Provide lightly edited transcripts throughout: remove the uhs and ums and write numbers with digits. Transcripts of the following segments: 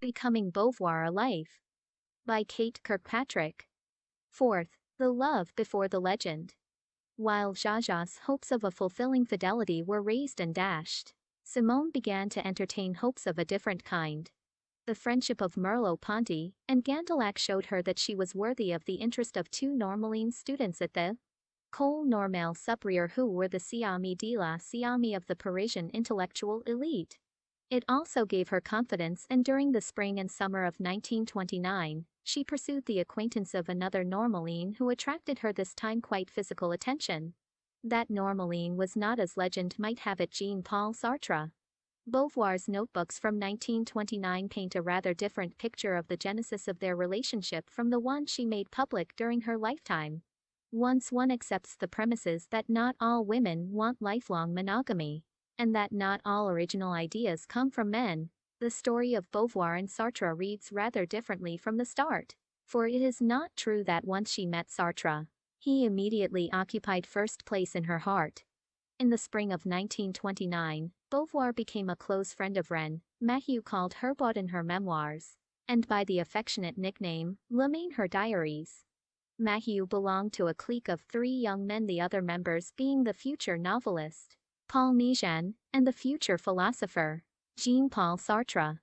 Becoming Beauvoir a Life by Kate Kirkpatrick. Fourth, The Love Before the Legend. While Jaja's hopes of a fulfilling fidelity were raised and dashed, Simone began to entertain hopes of a different kind. The friendship of Merleau-Ponty and Gandillac showed her that she was worthy of the interest of two Normaline students at the École Normale Supérieure who were the Siami de la Siami of the Parisian intellectual elite. It also gave her confidence, and during the spring and summer of 1929, she pursued the acquaintance of another Normaline who attracted her, this time quite physical attention. That Normaline was not, as legend might have it, Jean-Paul Sartre. Beauvoir's notebooks from 1929 paint a rather different picture of the genesis of their relationship from the one she made public during her lifetime. Once one accepts the premises that not all women want lifelong monogamy, and that not all original ideas come from men, the story of Beauvoir and Sartre reads rather differently from the start. For it is not true that once she met Sartre, he immediately occupied first place in her heart. In the spring of 1929, Beauvoir became a close friend of Reine Mahieu, called her Baud in her memoirs, and by the affectionate nickname Le Main her diaries. Mahieu belonged to a clique of three young men, the other members being the future novelist Paul Neigeon and the future philosopher Jean-Paul Sartre.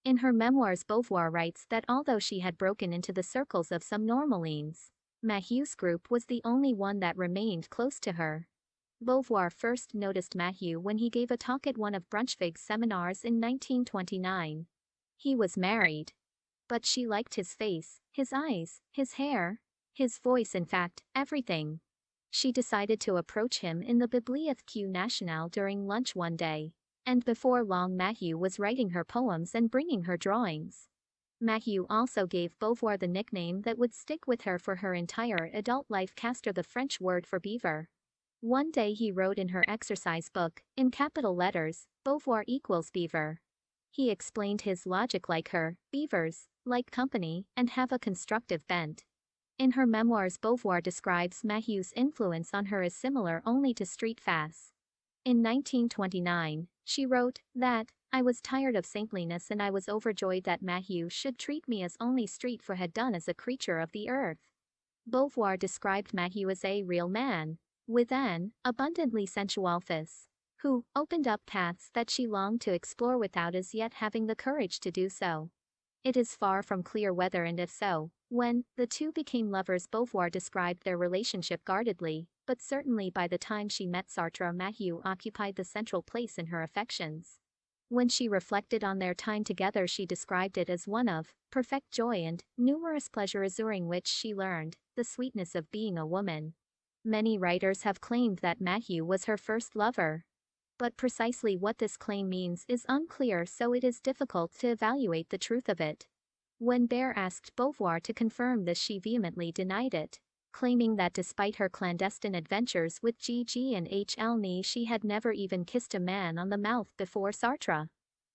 In her memoirs, Beauvoir writes that although she had broken into the circles of some Normalines, Mahieu's group was the only one that remained close to her. Beauvoir first noticed Mahieu when he gave a talk at one of Brunschvig's seminars in 1929. He was married, but she liked his face, his eyes, his hair, his voice, in fact, everything. She decided to approach him in the Bibliothèque Nationale during lunch one day, and before long Mahieu was writing her poems and bringing her drawings. Mahieu also gave Beauvoir the nickname that would stick with her for her entire adult life, Castor, the French word for beaver. One day he wrote in her exercise book, in capital letters, Beauvoir equals beaver. He explained his logic: like her, beavers like company and have a constructive bent. In her memoirs, Beauvoir describes Mahieu's influence on her as similar only to street fads. In 1929, she wrote that, "I was tired of saintliness and I was overjoyed that Mahieu should treat me as only street for had done, as a creature of the earth." Beauvoir described Mahieu as a real man, with an abundantly sensual face, who opened up paths that she longed to explore without as yet having the courage to do so. It is far from clear whether, and if so, when, the two became lovers. Beauvoir described their relationship guardedly, but certainly by the time she met Sartre, Mahieu occupied the central place in her affections. When she reflected on their time together, she described it as one of perfect joy and numerous pleasures, during which she learned the sweetness of being a woman. Many writers have claimed that Mahieu was her first lover, but precisely what this claim means is unclear, so it is difficult to evaluate the truth of it. When Baer asked Beauvoir to confirm this, she vehemently denied it, claiming that despite her clandestine adventures with Gigi and H.L. she had never even kissed a man on the mouth before Sartre.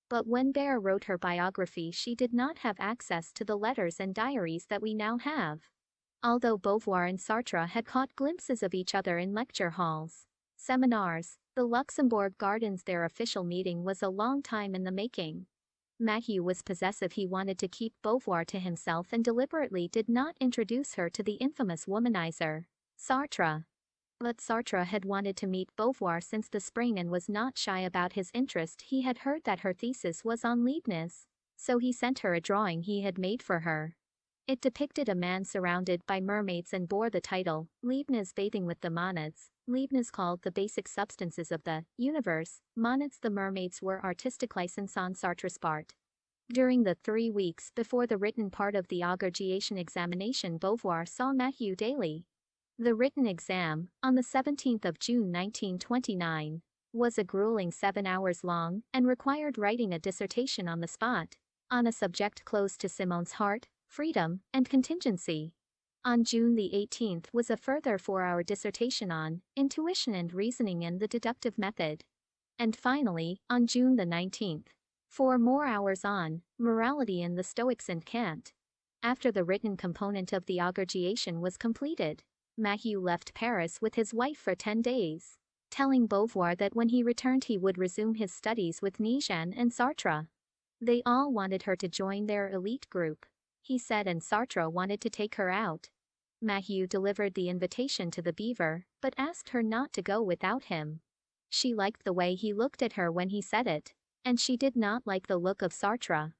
But when Baer wrote her biography, she did not have access to the letters and diaries that we now have. Although Beauvoir and Sartre had caught glimpses of each other in lecture halls, seminars, the Luxembourg Gardens, their official meeting was a long time in the making. Mahieu was possessive. He wanted to keep Beauvoir to himself and deliberately did not introduce her to the infamous womanizer, Sartre. But Sartre had wanted to meet Beauvoir since the spring and was not shy about his interest. He had heard that her thesis was on Leibniz, so he sent her a drawing he had made for her. It depicted a man surrounded by mermaids and bore the title, Leibniz bathing with the monads. Leibniz called the basic substances of the universe monads. The mermaids were artistic license on Sartre's part. During the 3 weeks before the written part of the agrégation examination, Beauvoir saw Mahieu daily. The written exam, on the 17th of June 1929, was a grueling 7 hours long and required writing a dissertation on the spot, on a subject close to Simone's heart: freedom and contingency. On June the 18th was a further 4-hour dissertation on intuition and reasoning and the deductive method. And finally, on June the 19th, 4 more hours on morality and the Stoics and Kant. After the written component of the agrégation was completed, Mahieu left Paris with his wife for 10 days, telling Beauvoir that when he returned he would resume his studies with Neigeon and Sartre. They all wanted her to join their elite group, he said, and Sartre wanted to take her out. Maheu delivered the invitation to the Beaver, but asked her not to go without him. She liked the way he looked at her when he said it, and she did not like the look of Sartre.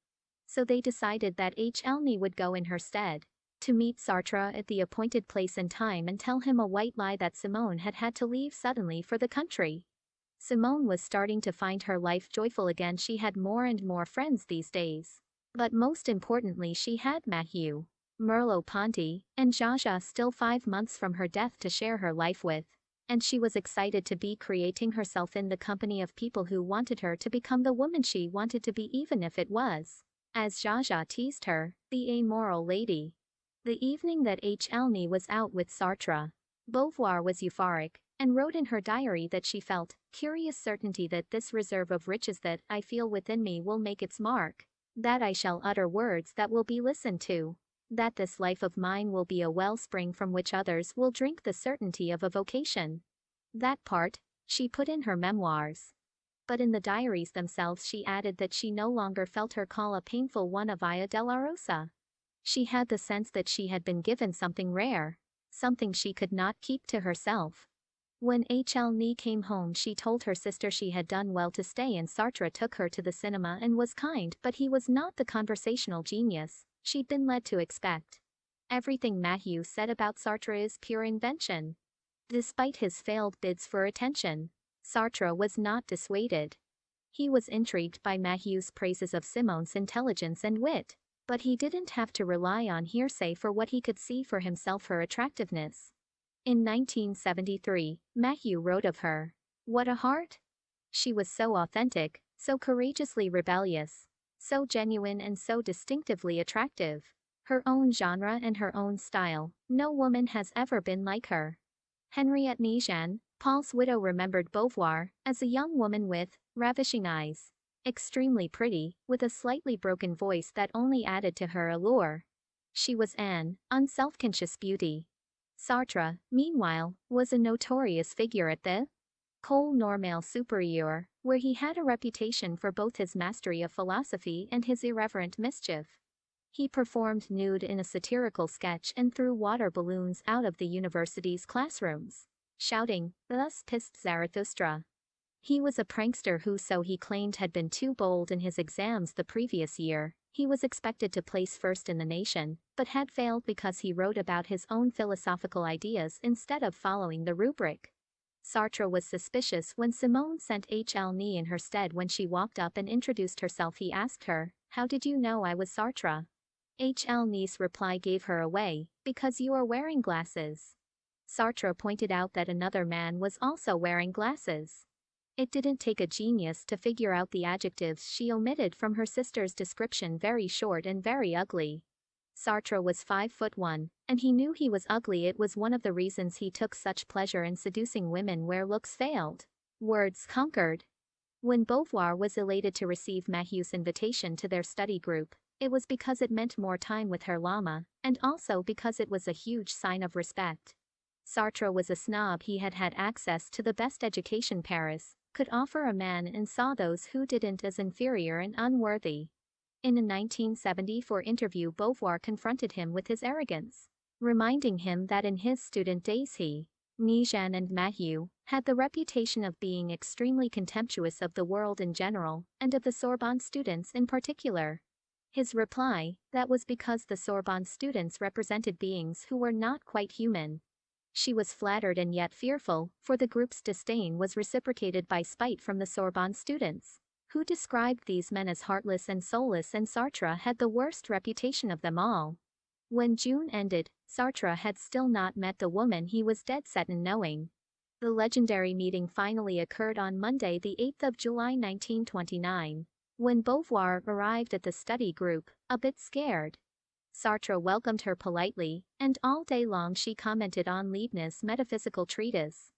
So they decided that Chelney would go in her stead, to meet Sartre at the appointed place and time and tell him a white lie that Simone had had to leave suddenly for the country. Simone was starting to find her life joyful again. She had more and more friends these days. But most importantly, she had Maheu, Merleau-Ponty, and Jaja still 5 months from her death to share her life with. And she was excited to be creating herself in the company of people who wanted her to become the woman she wanted to be, even if it was, as Jaja teased her, the amoral lady. The evening that Chelney was out with Sartre, Beauvoir was euphoric, and wrote in her diary that she felt curious certainty that this reserve of riches that I feel within me will make its mark, that I shall utter words that will be listened to, that this life of mine will be a wellspring from which others will drink the certainty of a vocation. That part, she put in her memoirs. But in the diaries themselves she added that she no longer felt her call a painful one of Via della Rosa. She had the sense that she had been given something rare, something she could not keep to herself. When Chelney came home she told her sister she had done well to stay, and Sartre took her to the cinema and was kind, but he was not the conversational genius she'd been led to expect. Everything Maheu said about Sartre is pure invention. Despite his failed bids for attention, Sartre was not dissuaded. He was intrigued by Maheu's praises of Simone's intelligence and wit, but he didn't have to rely on hearsay for what he could see for himself: her attractiveness. In 1973, Maheu wrote of her, "What a heart! She was so authentic, so courageously rebellious, so genuine and so distinctively attractive. Her own genre and her own style, no woman has ever been like her." Henriette Nijan, Paul's widow, remembered Beauvoir as a young woman with ravishing eyes, extremely pretty, with a slightly broken voice that only added to her allure. She was an unself-conscious beauty. Sartre, meanwhile, was a notorious figure at the École Normale Supérieure, where he had a reputation for both his mastery of philosophy and his irreverent mischief. He performed nude in a satirical sketch and threw water balloons out of the university's classrooms, shouting, "Thus pissed Zarathustra." He was a prankster who, so he claimed, had been too bold in his exams the previous year. He was expected to place first in the nation, but had failed because he wrote about his own philosophical ideas instead of following the rubric. Sartre was suspicious when Simone sent Chelney in her stead. When she walked up and introduced herself, he asked her, "How did you know I was Sartre?" Chelney's reply gave her away, "Because you are wearing glasses." Sartre pointed out that another man was also wearing glasses. It didn't take a genius to figure out the adjectives she omitted from her sister's description: very short and very ugly. Sartre was 5'1", and he knew he was ugly. It was one of the reasons he took such pleasure in seducing women where looks failed, words conquered. When Beauvoir was elated to receive Maheu's invitation to their study group, it was because it meant more time with her llama, and also because it was a huge sign of respect. Sartre was a snob. He had had access to the best education Paris could offer a man and saw those who didn't as inferior and unworthy. In a 1974 interview, Beauvoir confronted him with his arrogance, reminding him that in his student days he, Nijan and Maheu, had the reputation of being extremely contemptuous of the world in general, and of the Sorbonne students in particular. His reply, that was because the Sorbonne students represented beings who were not quite human. She was flattered and yet fearful, for the group's disdain was reciprocated by spite from the Sorbonne students, who described these men as heartless and soulless, and Sartre had the worst reputation of them all. When June ended, Sartre had still not met the woman he was dead set in knowing. The legendary meeting finally occurred on Monday, the 8th of July 1929, when Beauvoir arrived at the study group, a bit scared. Sartre welcomed her politely, and all day long she commented on Leibniz's metaphysical treatise.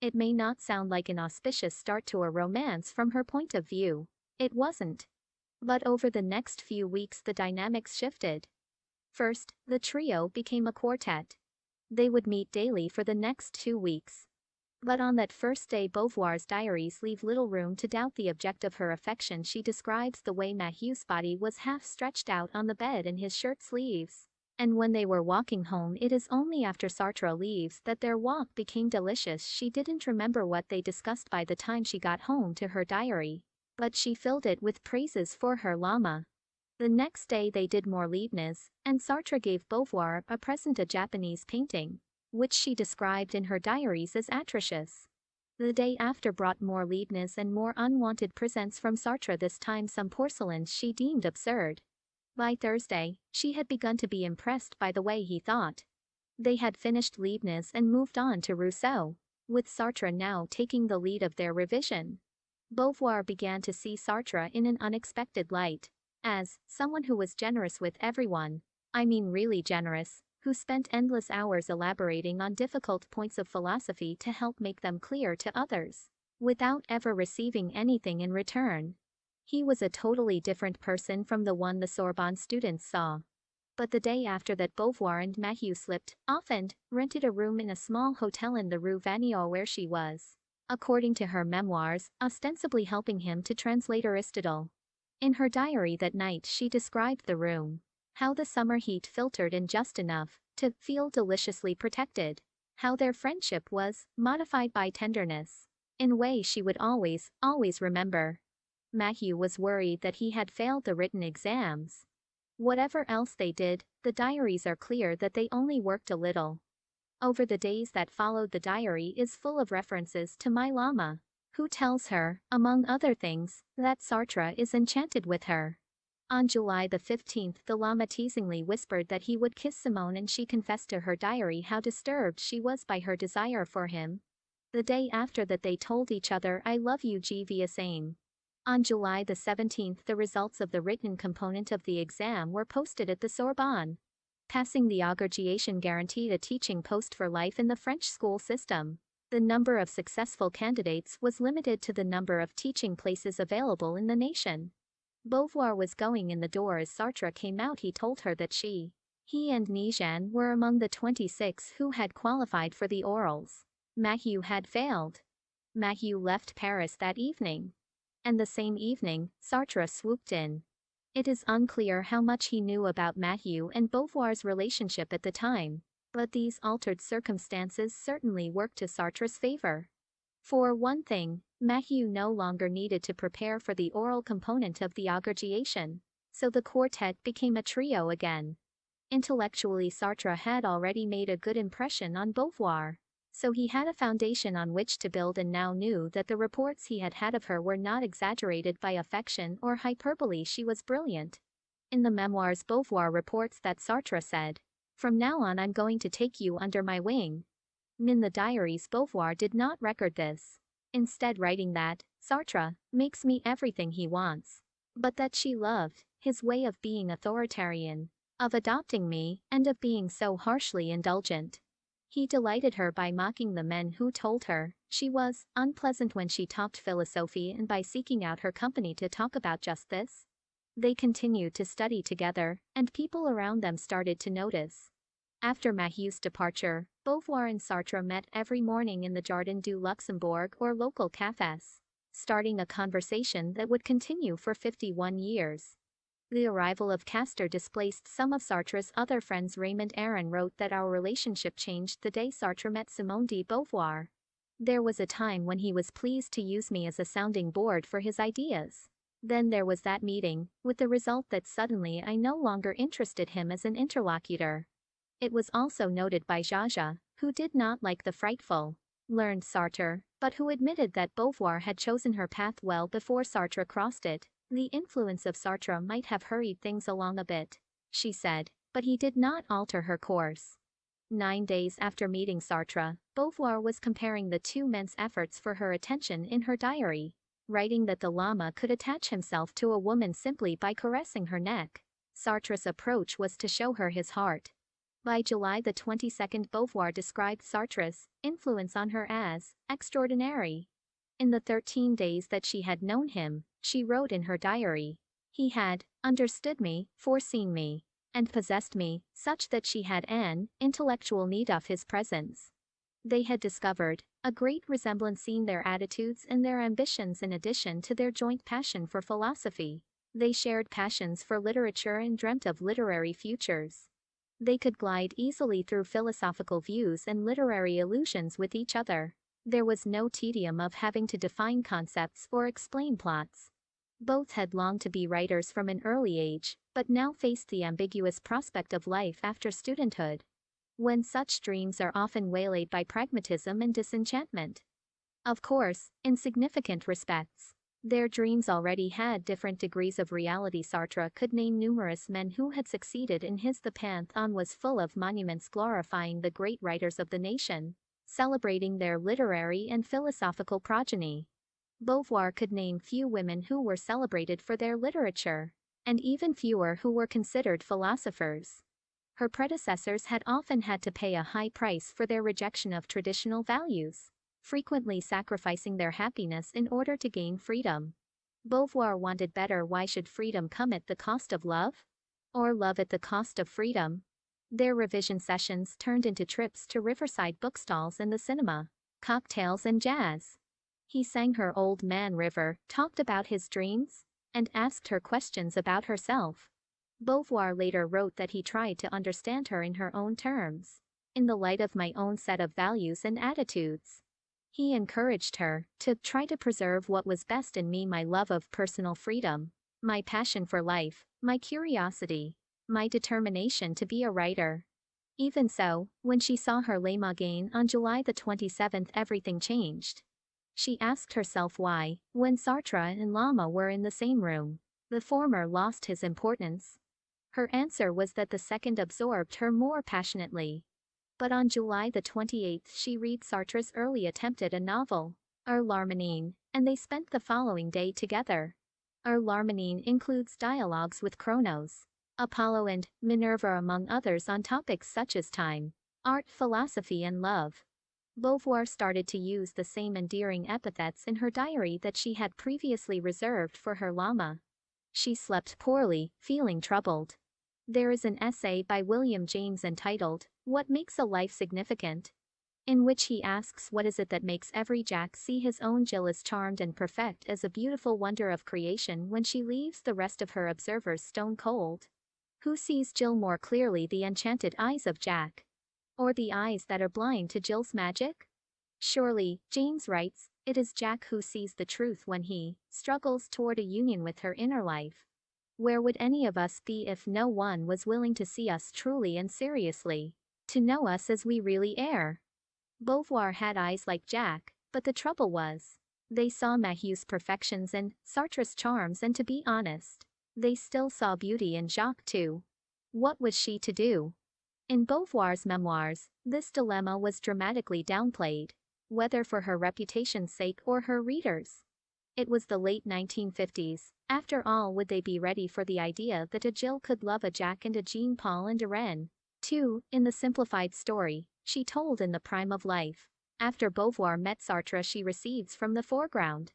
It may not sound like an auspicious start to a romance from her point of view. It wasn't. But over the next few weeks the dynamics shifted. First, the trio became a quartet. They would meet daily for the next 2 weeks. But on that first day, Beauvoir's diaries leave little room to doubt the object of her affection. She describes the way Mahieu's body was half stretched out on the bed in his shirt sleeves. And when they were walking home, it is only after Sartre leaves that their walk became delicious. She didn't remember what they discussed by the time she got home to her diary, but she filled it with praises for her llama. The next day they did more Leibniz, and Sartre gave Beauvoir a present, a Japanese painting, which she described in her diaries as atrocious. The day after brought more Leibniz and more unwanted presents from Sartre, this time some porcelains she deemed absurd. By Thursday, she had begun to be impressed by the way he thought. They had finished Leibniz and moved on to Rousseau, with Sartre now taking the lead of their revision. Beauvoir began to see Sartre in an unexpected light, as someone who was generous with everyone, I mean really generous, who spent endless hours elaborating on difficult points of philosophy to help make them clear to others, without ever receiving anything in return. He was a totally different person from the one the Sorbonne students saw. But the day after that, Beauvoir and Mahieu slipped off and rented a room in a small hotel in the Rue Vanniot, where she was, according to her memoirs, ostensibly helping him to translate Aristotle. In her diary that night she described the room, how the summer heat filtered in just enough to feel deliciously protected, how their friendship was modified by tenderness, in a way she would always remember. Mahieu was worried that he had failed the written exams. Whatever else they did, the diaries are clear that they only worked a little. Over the days that followed, the diary is full of references to my llama, who tells her, among other things, that Sartre is enchanted with her. On July the 15th, the llama teasingly whispered that he would kiss Simone, and she confessed to her diary how disturbed she was by her desire for him. The day after that they told each other, I love you, G.V.S.A.N. On July the 17th, the results of the written component of the exam were posted at the Sorbonne. Passing the agrégation guaranteed a teaching post for life in the French school system. The number of successful candidates was limited to the number of teaching places available in the nation. Beauvoir was going in the door as Sartre came out. He told her that he and Nijan were among the 26 who had qualified for the orals. Mahieu had failed. Mahieu left Paris that evening. And the same evening, Sartre swooped in. It is unclear how much he knew about Mahieu and Beauvoir's relationship at the time, but these altered circumstances certainly worked to Sartre's favor. For one thing, Mahieu no longer needed to prepare for the oral component of the agrégation, so the quartet became a trio again. Intellectually, Sartre had already made a good impression on Beauvoir, so he had a foundation on which to build, and now knew that the reports he had had of her were not exaggerated by affection or hyperbole. She was brilliant. In the memoirs, Beauvoir reports that Sartre said, "From now on I'm going to take you under my wing." In the diaries, Beauvoir did not record this, instead writing that, Sartre makes me everything he wants, but that she loved his way of being authoritarian, of adopting me, and of being so harshly indulgent. He delighted her by mocking the men who told her she was unpleasant when she talked philosophy, and by seeking out her company to talk about just this. They continued to study together, and people around them started to notice. After Mahieu's departure, Beauvoir and Sartre met every morning in the Jardin du Luxembourg or local cafés, starting a conversation that would continue for 51 years. The arrival of Castor displaced some of Sartre's other friends. Raymond Aron wrote that our relationship changed the day Sartre met Simone de Beauvoir. There was a time when he was pleased to use me as a sounding board for his ideas. Then there was that meeting, with the result that suddenly I no longer interested him as an interlocutor. It was also noted by Jaja, who did not like the frightful, learned Sartre, but who admitted that Beauvoir had chosen her path well before Sartre crossed it. The influence of Sartre might have hurried things along a bit, she said, but he did not alter her course. 9 days after meeting Sartre, Beauvoir was comparing the two men's efforts for her attention in her diary, writing that the llama could attach himself to a woman simply by caressing her neck. Sartre's approach was to show her his heart. By July the 22nd, Beauvoir described Sartre's influence on her as extraordinary. In the 13 days that she had known him, she wrote in her diary, he had understood me, foreseen me, and possessed me, such that she had an intellectual need of his presence. They had discovered a great resemblance in their attitudes and their ambitions in addition to their joint passion for philosophy. They shared passions for literature and dreamt of literary futures. They could glide easily through philosophical views and literary illusions with each other. There was no tedium of having to define concepts or explain plots. Both had longed to be writers from an early age, but now faced the ambiguous prospect of life after studenthood, when such dreams are often waylaid by pragmatism and disenchantment. Of course, in significant respects, their dreams already had different degrees of reality. Sartre could name numerous men who had succeeded in his. The pantheon was full of monuments glorifying the great writers of the nation, celebrating their literary and philosophical progeny. Beauvoir could name few women who were celebrated for their literature, and even fewer who were considered philosophers. Her predecessors had often had to pay a high price for their rejection of traditional values, frequently sacrificing their happiness in order to gain freedom. Beauvoir wanted better. Why should freedom come at the cost of love? Or love at the cost of freedom? Their revision sessions turned into trips to riverside bookstalls and the cinema, cocktails and jazz. He sang her Old Man River, talked about his dreams, and asked her questions about herself. Beauvoir later wrote that he tried to understand her in her own terms, in the light of my own set of values and attitudes. He encouraged her to try to preserve what was best in me: my love of personal freedom, my passion for life, my curiosity, my determination to be a writer. Even so, when she saw her liaison on July the 27th, everything changed. She asked herself why, when Sartre and Lama were in the same room, the former lost his importance. Her answer was that the second absorbed her more passionately. But on July the 28th she read Sartre's early attempt at a novel, l'Harmonie, and they spent the following day together. L'Harmonie includes dialogues with Kronos, Apollo and Minerva, among others, on topics such as time, art, philosophy and love. Beauvoir started to use the same endearing epithets in her diary that she had previously reserved for her Lama. She slept poorly, feeling troubled. There is an essay by William James entitled, "What Makes a Life Significant?" in which he asks what is it that makes every Jack see his own Jill as charmed and perfect as a beautiful wonder of creation when she leaves the rest of her observers stone cold. Who sees Jill more clearly, the enchanted eyes of Jack, or the eyes that are blind to Jill's magic? Surely, James writes, it is Jack who sees the truth when he struggles toward a union with her inner life. Where would any of us be if no one was willing to see us truly and seriously, to know us as we really are? Beauvoir had eyes like Jack, but the trouble was, they saw Mahu's perfections and Sartre's charms, and to be honest, they still saw beauty in Jacques too. What was she to do? In Beauvoir's memoirs, this dilemma was dramatically downplayed, whether for her reputation's sake or her readers. It was the late 1950s. After all, would they be ready for the idea that a Jill could love a Jack and a Jean-Paul and a Ren, too? In the simplified story she told in the prime of life, after Beauvoir met Sartre, she recedes from the foreground.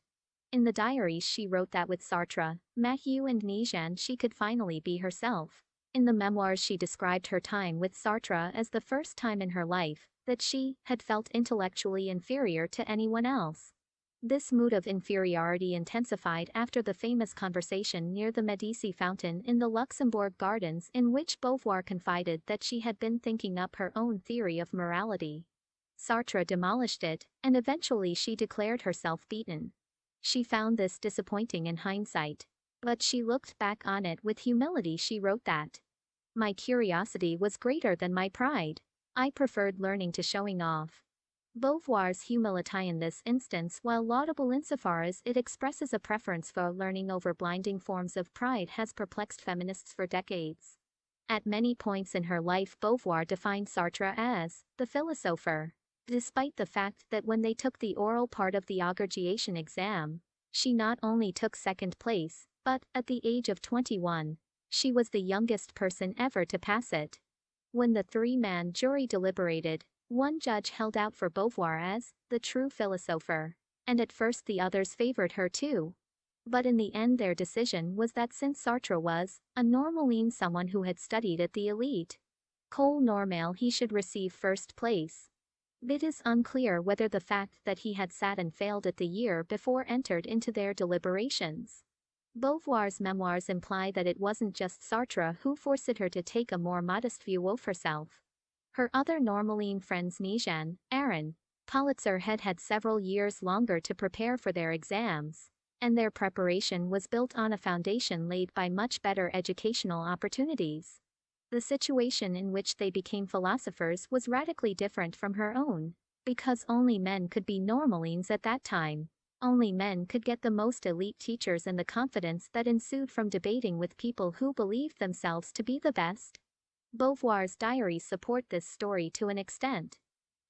In the diaries she wrote that with Sartre, Mahu and Nijan she could finally be herself. In the memoirs she described her time with Sartre as the first time in her life that she had felt intellectually inferior to anyone else. This mood of inferiority intensified after the famous conversation near the Medici fountain in the Luxembourg Gardens, in which Beauvoir confided that she had been thinking up her own theory of morality. Sartre demolished it, and eventually she declared herself beaten. She found this disappointing in hindsight, but she looked back on it with humility. She wrote that, "My curiosity was greater than my pride. I preferred learning to showing off." Beauvoir's humility in this instance, while laudable insofar as it expresses a preference for learning over blinding forms of pride, has perplexed feminists for decades. At many points in her life, Beauvoir defined Sartre as the philosopher, despite the fact that when they took the oral part of the agrégation exam, she not only took second place, but, at the age of 21, she was the youngest person ever to pass it. When the three-man jury deliberated, one judge held out for Beauvoir as the true philosopher, and at first the others favored her too. But in the end their decision was that since Sartre was a normaline, someone who had studied at the elite École Normale, he should receive first place. It is unclear whether the fact that he had sat and failed at the year before entered into their deliberations. Beauvoir's memoirs imply that it wasn't just Sartre who forced her to take a more modest view of herself. Her other Normaline friends Nijan, Aaron, Politzer had several years longer to prepare for their exams, and their preparation was built on a foundation laid by much better educational opportunities. The situation in which they became philosophers was radically different from her own, because only men could be Normalines at that time. Only men could get the most elite teachers, and the confidence that ensued from debating with people who believed themselves to be the best. Beauvoir's diaries support this story to an extent.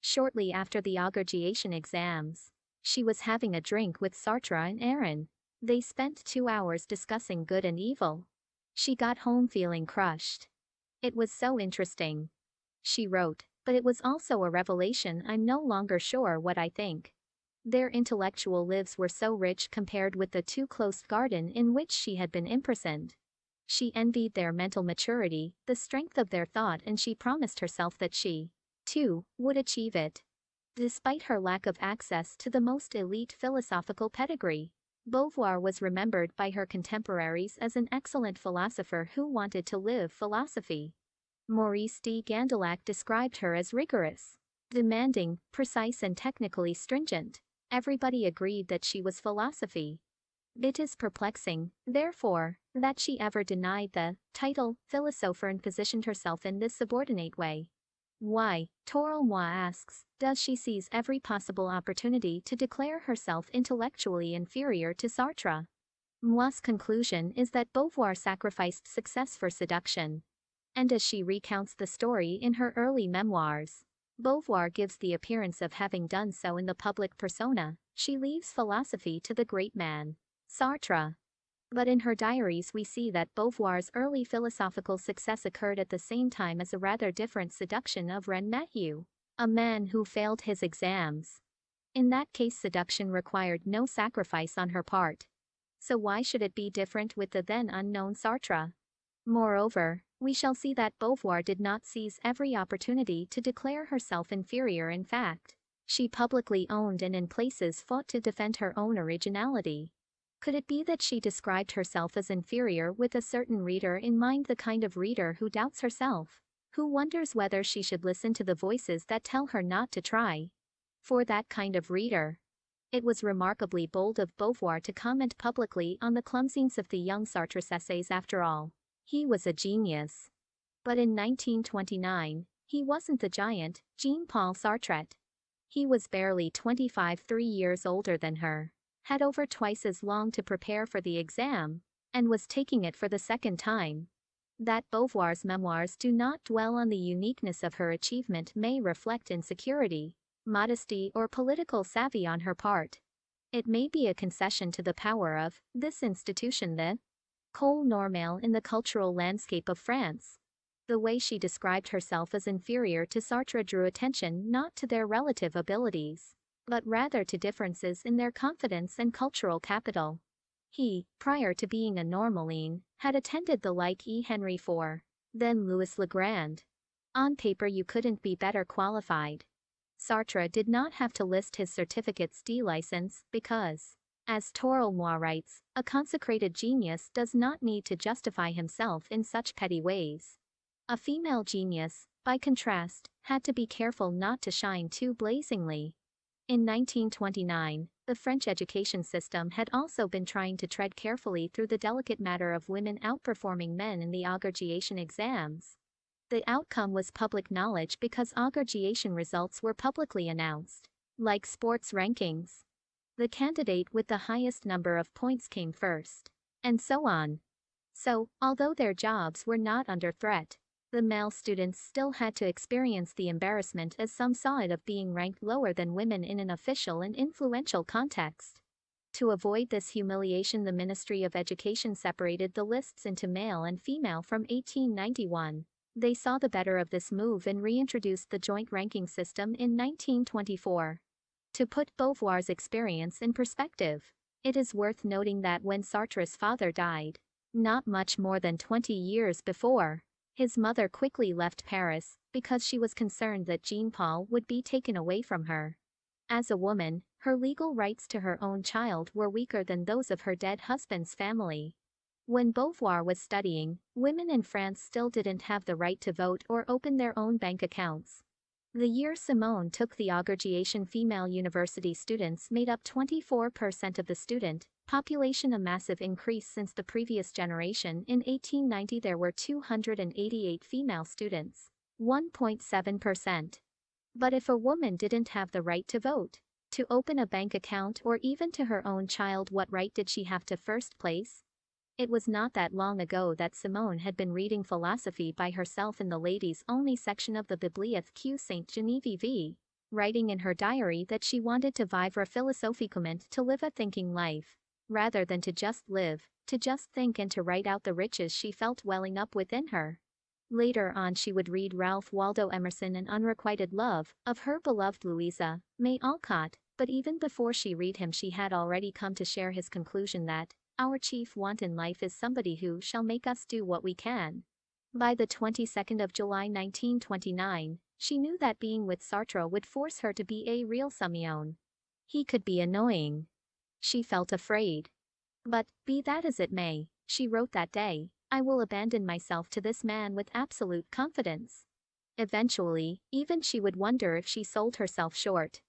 Shortly after the augurgiation exams, she was having a drink with Sartre and Aaron. They spent 2 hours discussing good and evil. She got home feeling crushed. It was so interesting, she wrote, but it was also a revelation. I'm no longer sure what I think. Their intellectual lives were so rich compared with the too close garden in which she had been imprisoned. She envied their mental maturity, the strength of their thought, and she promised herself that she, too, would achieve it. Despite her lack of access to the most elite philosophical pedigree, Beauvoir was remembered by her contemporaries as an excellent philosopher who wanted to live philosophy. Maurice de Gandillac described her as rigorous, demanding, precise, and technically stringent. Everybody agreed that she was philosophy. It is perplexing, therefore, that she ever denied the title philosopher and positioned herself in this subordinate way. Why, Torelmois asks, does she seize every possible opportunity to declare herself intellectually inferior to Sartre? Mois's conclusion is that Beauvoir sacrificed success for seduction. And as she recounts the story in her early memoirs, Beauvoir gives the appearance of having done so in the public persona. She leaves philosophy to the great man, Sartre. But in her diaries we see that Beauvoir's early philosophical success occurred at the same time as a rather different seduction of Ren Mathieu, a man who failed his exams. In that case, seduction required no sacrifice on her part. So why should it be different with the then unknown Sartre? Moreover, we shall see that Beauvoir did not seize every opportunity to declare herself inferior. In fact, she publicly owned and in places fought to defend her own originality. Could it be that she described herself as inferior with a certain reader in mind, the kind of reader who doubts herself, who wonders whether she should listen to the voices that tell her not to try? For that kind of reader, it was remarkably bold of Beauvoir to comment publicly on the clumsiness of the young Sartre's essays. After all, he was a genius. But in 1929, he wasn't the giant, Jean-Paul Sartre. He was barely 25, 3 years older than her, had over twice as long to prepare for the exam, and was taking it for the second time. That Beauvoir's memoirs do not dwell on the uniqueness of her achievement may reflect insecurity, modesty, or political savvy on her part. It may be a concession to the power of this institution, the École Normale, in the cultural landscape of France. The way she described herself as inferior to Sartre drew attention not to their relative abilities, but rather to differences in their confidence and cultural capital. He, prior to being a Normaline, had attended the like E. Henry IV, then Louis le Grand. On paper you couldn't be better qualified. Sartre did not have to list his certificates de licence because, as Torelmois writes, a consecrated genius does not need to justify himself in such petty ways. A female genius, by contrast, had to be careful not to shine too blazingly. In 1929, the French education system had also been trying to tread carefully through the delicate matter of women outperforming men in the augurgiation exams. The outcome was public knowledge because augurgiation results were publicly announced. Like sports rankings, the candidate with the highest number of points came first, and so on. So, although their jobs were not under threat, the male students still had to experience the embarrassment, as some saw it, of being ranked lower than women in an official and influential context. To avoid this humiliation, the Ministry of Education separated the lists into male and female from 1891. They saw the better of this move and reintroduced the joint ranking system in 1924. To put Beauvoir's experience in perspective, it is worth noting that when Sartre's father died, not much more than 20 years before, His mother quickly left Paris because she was concerned that Jean-Paul would be taken away from her. As a woman, her legal rights to her own child were weaker than those of her dead husband's family. When Beauvoir was studying, women in France still didn't have the right to vote or open their own bank accounts. The year Simone took the agrégation, female university students made up 24% of the student population, a massive increase since the previous generation. In 1890 there were 288 female students, 1.7%. But if a woman didn't have the right to vote, to open a bank account, or even to her own child, what right did she have to first place? It was not that long ago that Simone had been reading philosophy by herself in the ladies-only section of the Bibliothèque Sainte-Geneviève, writing in her diary that she wanted to vivre philosophiquement, to live a thinking life, rather than to just live, to just think and to write out the riches she felt welling up within her. Later on she would read Ralph Waldo Emerson and Unrequited Love of her beloved Louisa May Alcott, but even before she read him she had already come to share his conclusion that our chief want in life is somebody who shall make us do what we can. By the 22nd of July 1929, she knew that being with Sartre would force her to be a real Simeone. He could be annoying. She felt afraid. But, be that as it may, she wrote that day, I will abandon myself to this man with absolute confidence. Eventually, even she would wonder if she sold herself short.